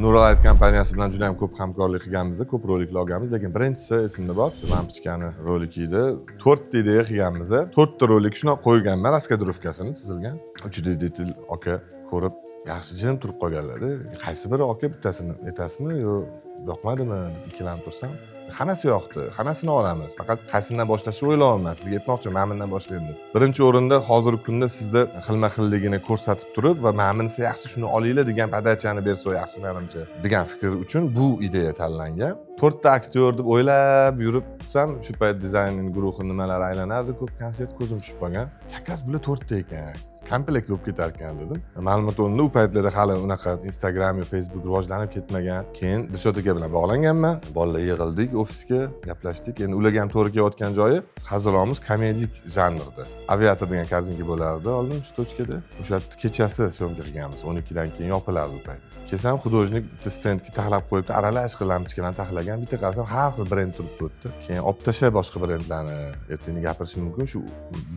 Nuralight kompaniyasi bilan juda ham ko'p hamkorlik qilganmiz, ko'p roliklar olganmiz, lekin birinchisi esimda bor, lampochkani roliki edi. 4 DD qilganmiz. 4 ta rolik shuna qo'yganman, raskadrovkasini chizilgan. 3 DD aka ko'rib, yaxshi jim turib qolganlar. Qaysi biri aka bittasini aytasizmi yo yoqmadimi deb ikkilanib tursam, hammasi yoqdi, hammasini olamiz. Faqat qaysidan boshlashni o'ylayapman. Sizga aytmoqchiman, men bundan boshlayman deb. Birinchi o'rinda hozirgi kunda sizda xilma-xilligini ko'rsatib turib va menimcha yaxshi shuni olinglar degan podachani bersa yaxshi menimcha degan fikr uchun bu ideya tanlangan. 4 ta aktyor deb o'ylab yuribsam, shu payt dizayning guruhi nimalar aylanardi, ko'p konsert ko'zim tushib qolgan. Yakas bular 4 ta ekan. Komplekt bo'lib ketar ekan dedim. Ma'lumot o'rnida u paytlarda hali unaqa Instagram va Facebook rivojlanib ketmagan. Keyin Dilshod aka bilan bog'langanman. Bolalar yig'ildik ofisga, gaplashdik. Endi ularga ham to'g'ri kelayotgan joyi hazilomuz komedik janrda. Aviator degan kartinka bo'lardi oldin shu tochkada. O'sha kechasi syomka qilganmiz. 12 dan keyin yopilardi u payt. Kelsam hudojnik stendga taxlab qo'yibdi, aralash lampochkalarni taxlagan. Bitta qarasam har xil brend turibdi o'tdi. Keyin olib tashlay boshqa brendlarni ertaga gapirishim mumkin. Shu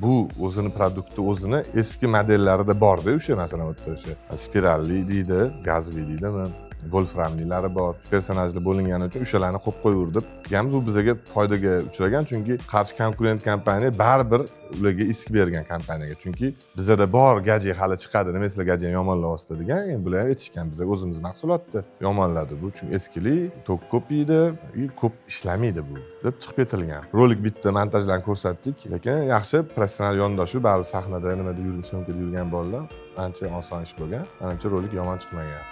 bu o'zini produkti o'zini eski modellarida bor-da o'sha masalan o'sha spiralli deydi, gazli deydimi, wolframlilari bor. Personajlar bo'lingani uchun o'shalarni qo'yib qo'yurdim. Ham bu bizga foydaga uchragan, chunki qarshi konkurent kompaniya baribir ularga isk bergan kompaniyaga. Chunki bizda bor gadjet hali chiqadi, nima sizlar gadjet yomonlayapsiz degan. Endi bular aytishgan, biz o'zimiz mahsulotni yomonladi bu, chunki eskilik, tok ko'p yeydi, ko'p ishlamaydi bu deb chiqib ketilgan. Rolik bitta montajlarni ko'rsatdik, lekin yaxshi professional yondashuv, baribir sahnada nimada yurgan bolalar ancha oson ish bo'lgan. Menimcha rolik yomon chiqmagan.